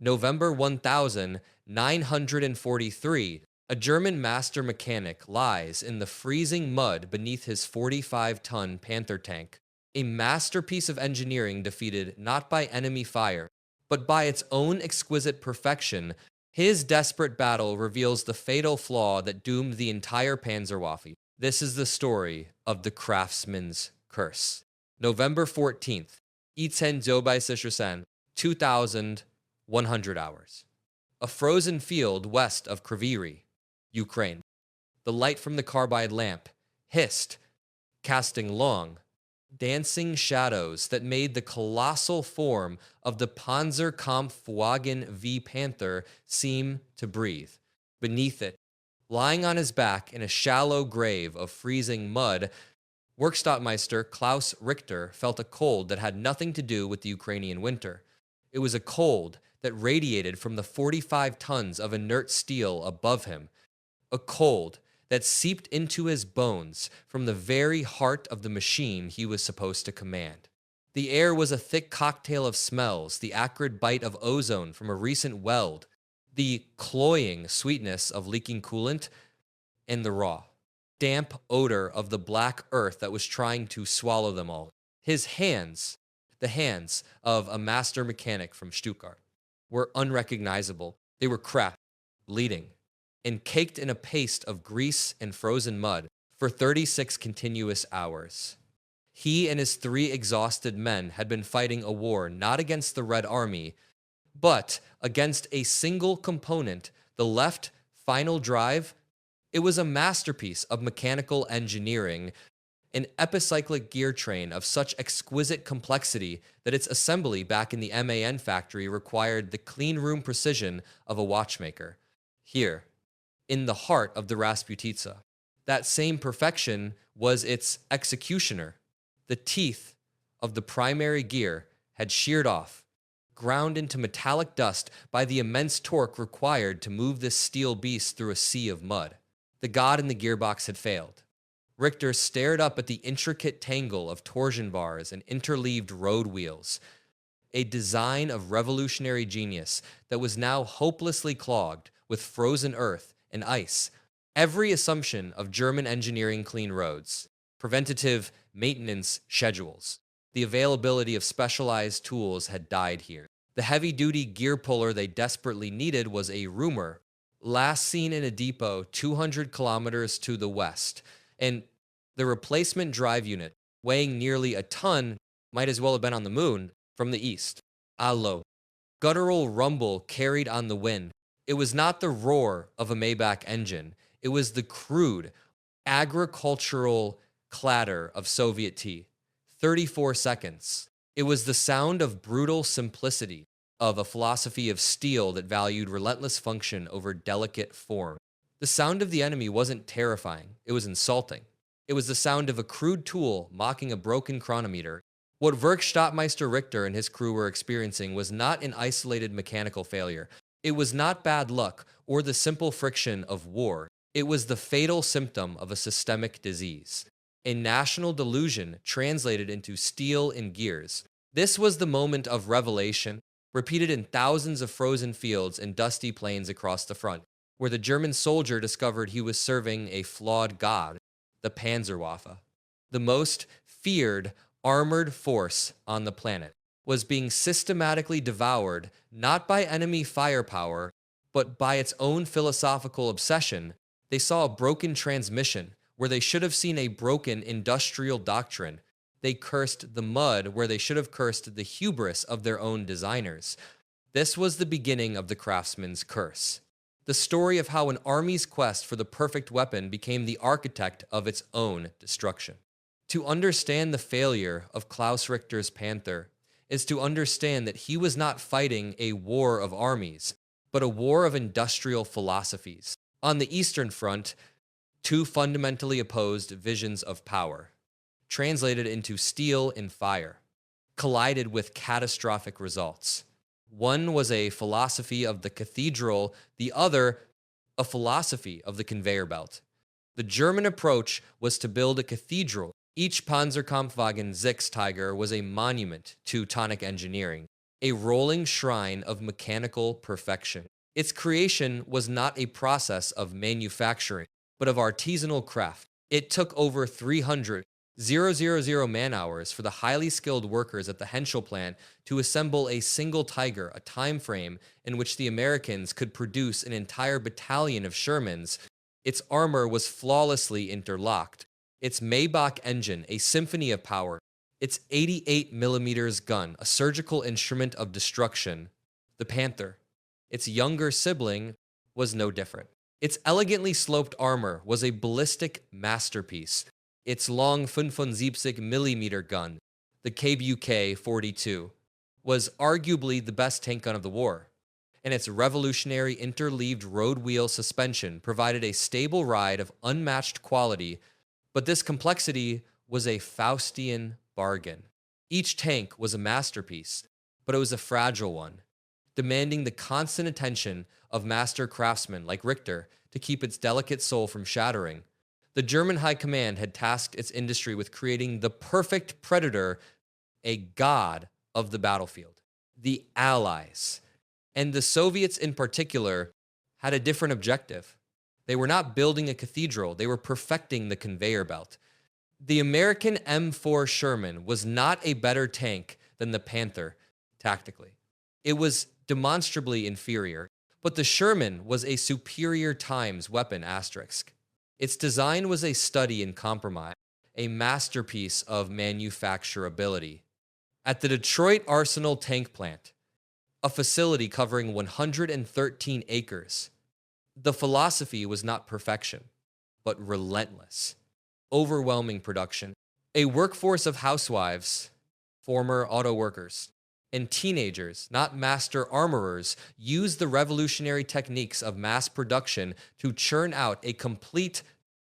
November 1943, a German master mechanic lies in the freezing mud beneath his 45-ton Panther tank, a masterpiece of engineering defeated not by enemy fire, but by its own exquisite perfection. His desperate battle reveals the fatal flaw that doomed the entire Panzerwaffe. This is the story of the Craftsman's curse. November 14th, 1943, 2,100 hours. A frozen field west of Kryvyi, Ukraine. The light from the carbide lamp hissed, casting long, dancing shadows that made the colossal form of the Panzerkampfwagen V Panther seem to breathe. Beneath it, lying on his back in a shallow grave of freezing mud, Werkstattmeister Klaus Richter felt a cold that had nothing to do with the Ukrainian winter. It was a cold that radiated from the 45 tons of inert steel above him, a cold that seeped into his bones from the very heart of the machine he was supposed to command. The air was a thick cocktail of smells, the acrid bite of ozone from a recent weld, the cloying sweetness of leaking coolant, and the raw, damp odor of the black earth that was trying to swallow them all. His hands, the hands of a master mechanic from Stuttgart, were unrecognizable. They were cracked, bleeding, and caked in a paste of grease and frozen mud for 36 continuous hours. He and his 3 exhausted men had been fighting a war not against the Red Army, but against a single component, the left final drive. It was a masterpiece of mechanical engineering, an epicyclic gear train of such exquisite complexity that its assembly back in the MAN factory required the cleanroom precision of a watchmaker. Here, in the heart of the Rasputitsa, that same perfection was its executioner. The teeth of the primary gear had sheared off, ground into metallic dust by the immense torque required to move this steel beast through a sea of mud. The god in the gearbox had failed. Richter stared up at the intricate tangle of torsion bars and interleaved road wheels, a design of revolutionary genius that was now hopelessly clogged with frozen earth and ice. Every assumption of German engineering clean roads, preventative maintenance schedules, the availability of specialized tools had died here. The heavy-duty gear puller they desperately needed was a rumor, last seen in a depot 200 kilometers to the west, and the replacement drive unit, weighing nearly a ton, might as well have been on the moon, from the east. A low, guttural rumble carried on the wind. It was not the roar of a Maybach engine. It was the crude, agricultural clatter of Soviet tea. 34 seconds. It was the sound of brutal simplicity, of a philosophy of steel that valued relentless function over delicate form. The sound of the enemy wasn't terrifying. It was insulting. It was the sound of a crude tool mocking a broken chronometer. What Werkstattmeister Richter and his crew were experiencing was not an isolated mechanical failure. It was not bad luck or the simple friction of war. It was the fatal symptom of a systemic disease, a national delusion translated into steel and gears. This was the moment of revelation, repeated in thousands of frozen fields and dusty plains across the front, where the German soldier discovered he was serving a flawed god, the Panzerwaffe. The most feared armored force on the planet was being systematically devoured not by enemy firepower, but by its own philosophical obsession. They saw a broken transmission where they should have seen a broken industrial doctrine. They cursed the mud where they should have cursed the hubris of their own designers. This was the beginning of the Craftsman's curse. The story of how an army's quest for the perfect weapon became the architect of its own destruction. To understand the failure of Klaus Richter's Panther is to understand that he was not fighting a war of armies, but a war of industrial philosophies. On the Eastern Front, 2 fundamentally opposed visions of power, translated into steel and fire, collided with catastrophic results. One was a philosophy of the cathedral, the other a philosophy of the conveyor belt. The German approach was to build a cathedral. Each Panzerkampfwagen Six Tiger was a monument to tonic engineering. a rolling shrine of mechanical perfection. Its creation was not a process of manufacturing, but of artisanal craft. It took over 300,000 man-hours for the highly skilled workers at the Henschel plant to assemble a single Tiger, a time frame in which the Americans could produce an entire battalion of Shermans. Its armor was flawlessly interlocked. Its Maybach engine, a symphony of power. Its 88 millimeters gun, a surgical instrument of destruction. The Panther, its younger sibling, was no different. Its elegantly sloped armor was a ballistic masterpiece. Its long 75 millimeter gun, the KBUK-42, was arguably the best tank gun of the war, and its revolutionary interleaved road wheel suspension provided a stable ride of unmatched quality, but this complexity was a Faustian bargain. Each tank was a masterpiece, but it was a fragile one, demanding the constant attention of master craftsmen like Richter to keep its delicate soul from shattering. The German High Command had tasked its industry with creating the perfect predator, a god of the battlefield. The Allies, and the Soviets in particular, had a different objective. They were not building a cathedral, they were perfecting the conveyor belt. The American M4 Sherman was not a better tank than the Panther, tactically. It was demonstrably inferior, but the Sherman was a superior times weapon asterisk. Its design was a study in compromise, a masterpiece of manufacturability. At the Detroit Arsenal Tank Plant, a facility covering 113 acres, the philosophy was not perfection, but relentless, overwhelming production. A workforce of housewives, former auto workers, and teenagers, not master armorers, used the revolutionary techniques of mass production to churn out a complete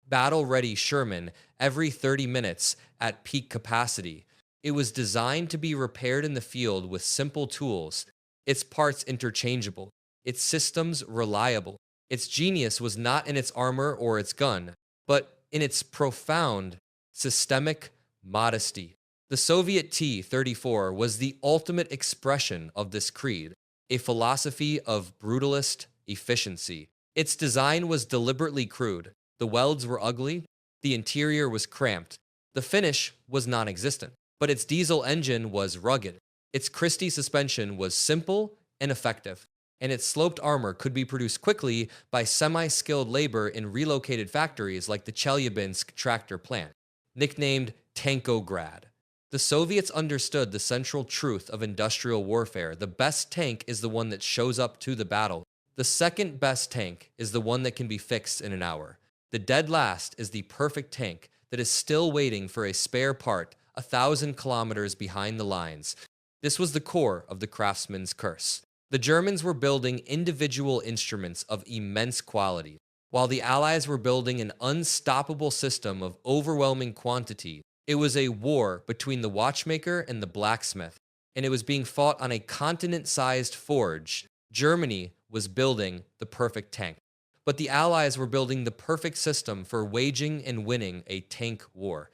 battle-ready Sherman every 30 minutes at peak capacity. It was designed to be repaired in the field with simple tools, its parts interchangeable, its systems reliable. Its genius was not in its armor or its gun, but in its profound systemic modesty. The Soviet T-34 was the ultimate expression of this creed, a philosophy of brutalist efficiency. Its design was deliberately crude. The welds were ugly, the interior was cramped, the finish was non-existent, but its diesel engine was rugged. Its Christie suspension was simple and effective, and its sloped armor could be produced quickly by semi-skilled labor in relocated factories like the Chelyabinsk tractor plant, nicknamed Tankograd. The Soviets understood the central truth of industrial warfare. The best tank is the one that shows up to the battle. The second best tank is the one that can be fixed in an hour. The dead last is the perfect tank that is still waiting for a spare part 1,000 kilometers behind the lines. This was the core of the Craftsman's curse. The Germans were building individual instruments of immense quality, while the Allies were building an unstoppable system of overwhelming quantity. It was a war between the watchmaker and the blacksmith, and it was being fought on a continent-sized forge. Germany was building the perfect tank, but the Allies were building the perfect system for waging and winning a tank war.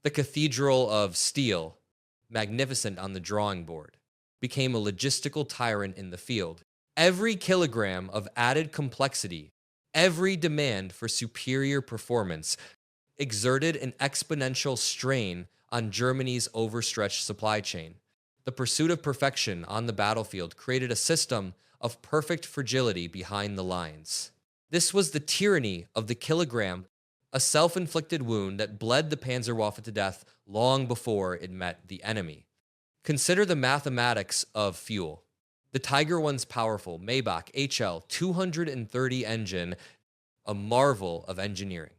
The Cathedral of Steel, magnificent on the drawing board, became a logistical tyrant in the field. Every kilogram of added complexity, every demand for superior performance, exerted an exponential strain on Germany's overstretched supply chain. The pursuit of perfection on the battlefield created a system of perfect fragility behind the lines. This was the tyranny of the kilogram, a self-inflicted wound that bled the Panzerwaffe to death long before it met the enemy. Consider the mathematics of fuel. The Tiger I's powerful Maybach HL 230 engine, a marvel of engineering,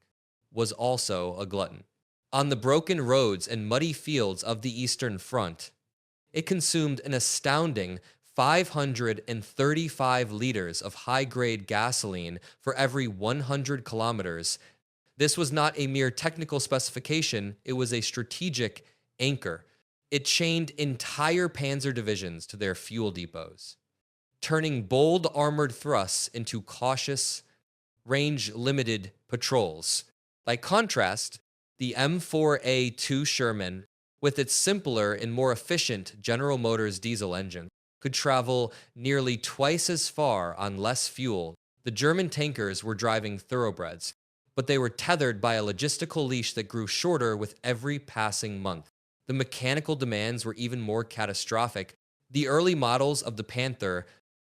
was also a glutton. On the broken roads and muddy fields of the Eastern Front, it consumed an astounding 535 liters of high-grade gasoline for every 100 kilometers. This was not a mere technical specification, it was a strategic anchor. It chained entire panzer divisions to their fuel depots, turning bold armored thrusts into cautious, range-limited patrols. By contrast, the M4A2 Sherman, with its simpler and more efficient General Motors diesel engine, could travel nearly twice as far on less fuel. The German tankers were driving thoroughbreds, but they were tethered by a logistical leash that grew shorter with every passing month. The mechanical demands were even more catastrophic. The early models of the Panther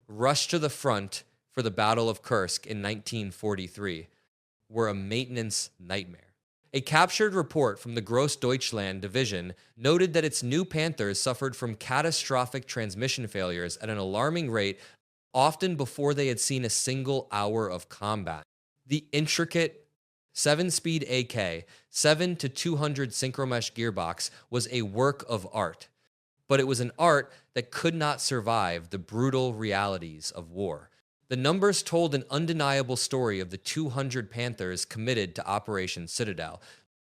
rushed to the front for the Battle of Kursk in 1943 were a maintenance nightmare. A captured report from the Grossdeutschland division noted that its new Panthers suffered from catastrophic transmission failures at an alarming rate, often before they had seen a single hour of combat. The intricate 7-speed AK 7 to 200 synchromesh gearbox was a work of art, but it was an art that could not survive the brutal realities of war. The numbers told an undeniable story of the 200 Panthers committed to Operation Citadel.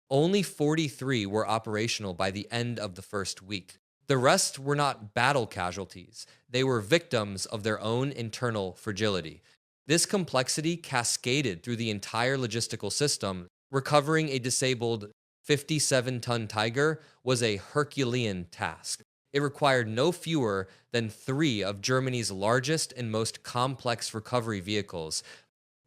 Only 43 were operational by the end of the first week. The rest were not battle casualties. They were victims of their own internal fragility. This complexity cascaded through the entire logistical system. Recovering a disabled 57-ton Tiger was a Herculean task. It required no fewer than 3 of Germany's largest and most complex recovery vehicles,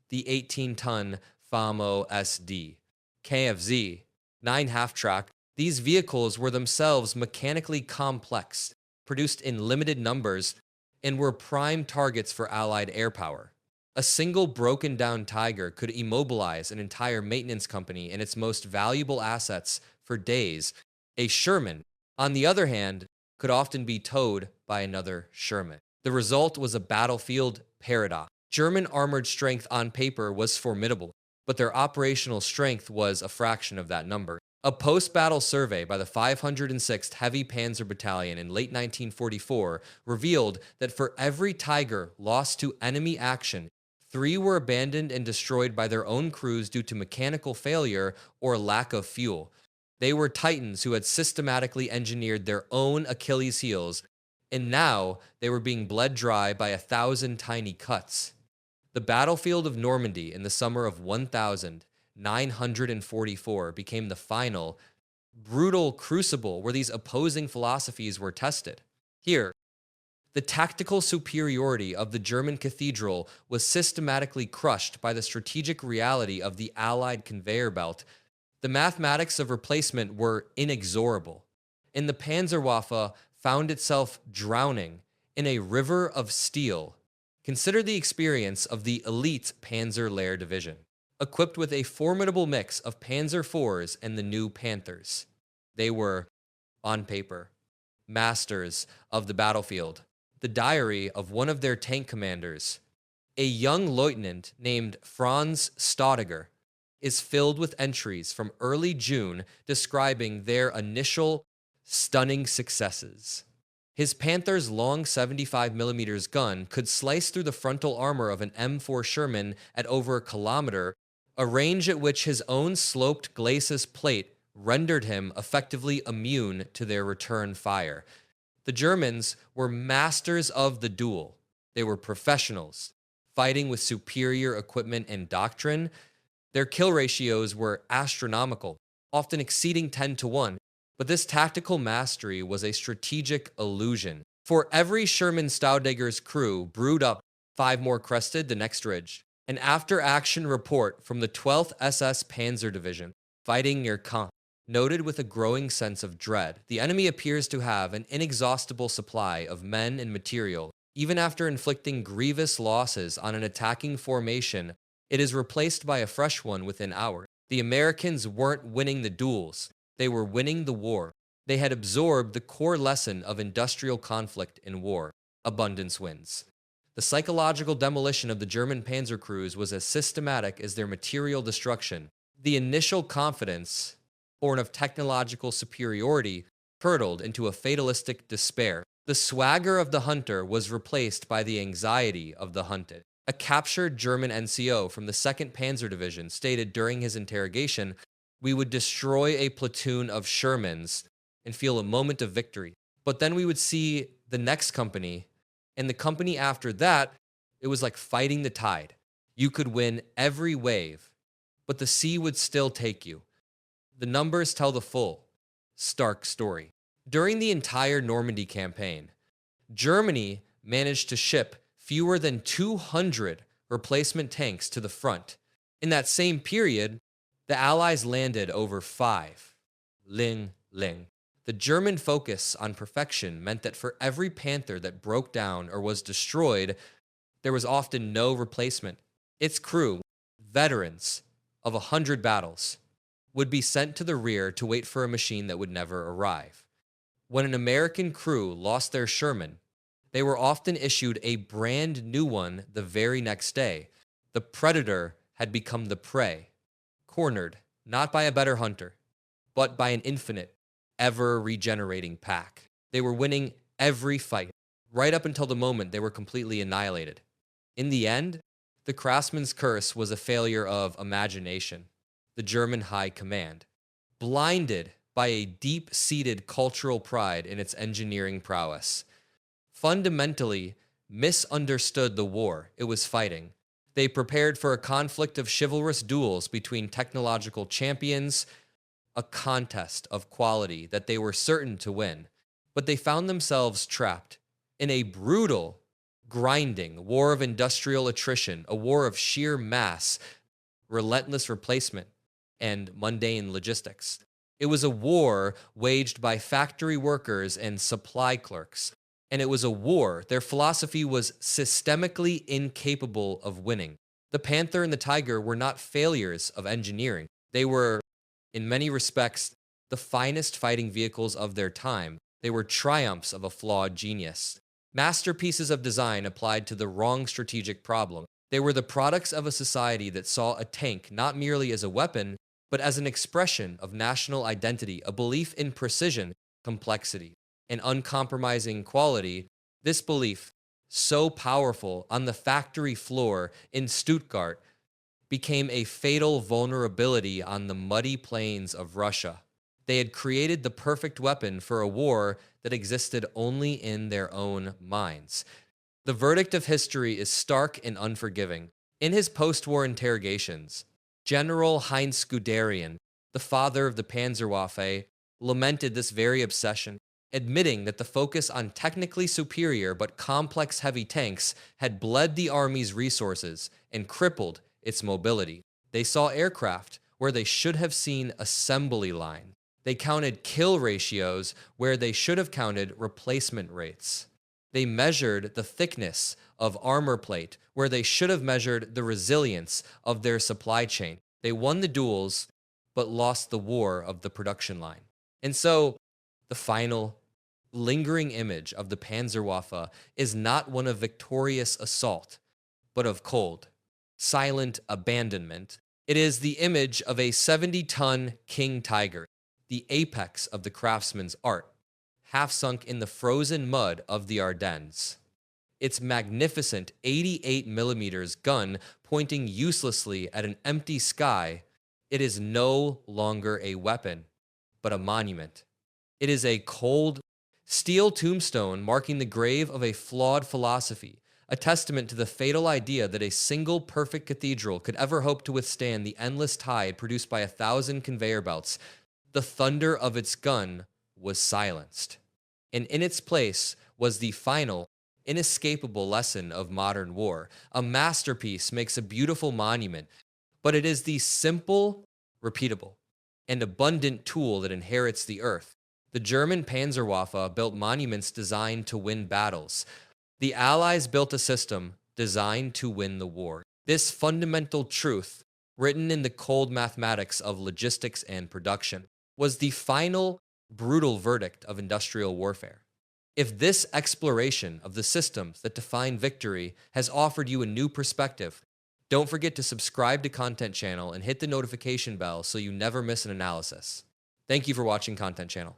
the 18-ton FAMO SD, KFZ, 9 half-track. These vehicles were themselves mechanically complex, produced in limited numbers, and were prime targets for Allied air power. A single broken-down Tiger could immobilize an entire maintenance company and its most valuable assets for days. A Sherman, on the other hand, could often be towed by another Sherman. The result was a battlefield paradox. German armored strength on paper was formidable, but their operational strength was a fraction of that number. A post-battle survey by the 506th Heavy Panzer Battalion in late 1944 revealed that for every Tiger lost to enemy action, 3 were abandoned and destroyed by their own crews due to mechanical failure or lack of fuel. They were titans who had systematically engineered their own Achilles heels, and now they were being bled dry by 1,000 tiny cuts. The battlefield of Normandy in the summer of 1944 became the final, brutal crucible where these opposing philosophies were tested. Here, the tactical superiority of the German cathedral was systematically crushed by the strategic reality of the Allied conveyor belt. The mathematics of replacement were inexorable, and the Panzerwaffe found itself drowning in a river of steel. Consider the experience of the elite Panzer Lehr division, equipped with a formidable mix of Panzer IVs and the new Panthers. They were, on paper, masters of the battlefield. The diary of one of their tank commanders, a young lieutenant named Franz Staudiger, is filled with entries from early June describing their initial stunning successes. His Panther's long 75mm gun could slice through the frontal armor of an M4 Sherman at over a kilometer, a range at which his own sloped glacis plate rendered him effectively immune to their return fire. The Germans were masters of the duel. They were professionals, fighting with superior equipment and doctrine. Their kill ratios were astronomical, often exceeding 10 to 1. But this tactical mastery was a strategic illusion. For every Sherman Staudiger's crew brewed up 5 more crested the next ridge. An after-action report from the 12th SS Panzer Division, fighting near Caen, noted with a growing sense of dread. The enemy appears to have an inexhaustible supply of men and material. Even after inflicting grievous losses on an attacking formation, it is replaced by a fresh one within hours. The Americans weren't winning the duels. They were winning the war. They had absorbed the core lesson of industrial conflict in war. Abundance wins. The psychological demolition of the German panzer crews was as systematic as their material destruction. The initial confidence, born of technological superiority, curdled into a fatalistic despair. The swagger of the hunter was replaced by the anxiety of the hunted. A captured German NCO from the 2nd Panzer Division stated during his interrogation, "We would destroy a platoon of Shermans and feel a moment of victory. But then we would see the next company, and the company after that, it was like fighting the tide. You could win every wave, but the sea would still take you." The numbers tell the full, stark story. During the entire Normandy campaign, Germany managed to ship fewer than 200 replacement tanks to the front. In that same period, the Allies landed over 5. Ling, ling. The German focus on perfection meant that for every Panther that broke down or was destroyed, there was often no replacement. Its crew, veterans of 100 battles, would be sent to the rear to wait for a machine that would never arrive. When an American crew lost their Sherman, they were often issued a brand new one the very next day. The predator had become the prey, cornered not by a better hunter, but by an infinite, ever-regenerating pack. They were winning every fight, right up until the moment they were completely annihilated. In the end, the Craftsman's curse was a failure of imagination. The German high command, blinded by a deep-seated cultural pride in its engineering prowess, fundamentally misunderstood the war it was fighting. They prepared for a conflict of chivalrous duels between technological champions, a contest of quality that they were certain to win, but they found themselves trapped in a brutal, grinding war of industrial attrition, a war of sheer mass, relentless replacement, and mundane logistics. It was a war waged by factory workers and supply clerks, and it was a war their philosophy was systemically incapable of winning. The Panther and the Tiger were not failures of engineering. They were, in many respects, the finest fighting vehicles of their time. They were triumphs of a flawed genius, masterpieces of design applied to the wrong strategic problem. They were the products of a society that saw a tank not merely as a weapon, but as an expression of national identity, a belief in precision, complexity, and uncompromising quality. This belief, so powerful on the factory floor in Stuttgart, became a fatal vulnerability on the muddy plains of Russia. They had created the perfect weapon for a war that existed only in their own minds. The verdict of history is stark and unforgiving. In his post-war interrogations, General Heinz Guderian, the father of the Panzerwaffe, lamented this very obsession, admitting that the focus on technically superior but complex heavy tanks had bled the army's resources and crippled its mobility. They saw aircraft where they should have seen assembly line. They counted kill ratios where they should have counted replacement rates. They measured the thickness of armor plate where they should have measured the resilience of their supply chain. They won the duels, but lost the war of the production line. And so, the final, lingering image of the Panzerwaffe is not one of victorious assault, but of cold, silent abandonment. It is the image of a 70-ton King Tiger, the apex of the craftsman's art, half sunk in the frozen mud of the Ardennes. Its magnificent 88mm gun pointing uselessly at an empty sky, it is no longer a weapon, but a monument. It is a cold, steel tombstone marking the grave of a flawed philosophy, a testament to the fatal idea that a single perfect cathedral could ever hope to withstand the endless tide produced by 1,000 conveyor belts. The thunder of its gun was silenced, and in its place was the final, inescapable lesson of modern war. A masterpiece makes a beautiful monument, but it is the simple, repeatable, and abundant tool that inherits the earth. The German Panzerwaffe built monuments designed to win battles. The Allies built a system designed to win the war. This fundamental truth, written in the cold mathematics of logistics and production, was the final, brutal verdict of industrial warfare. If this exploration of the systems that define victory has offered you a new perspective, don't forget to subscribe to Content Channel and hit the notification bell so you never miss an analysis. Thank you for watching Content Channel.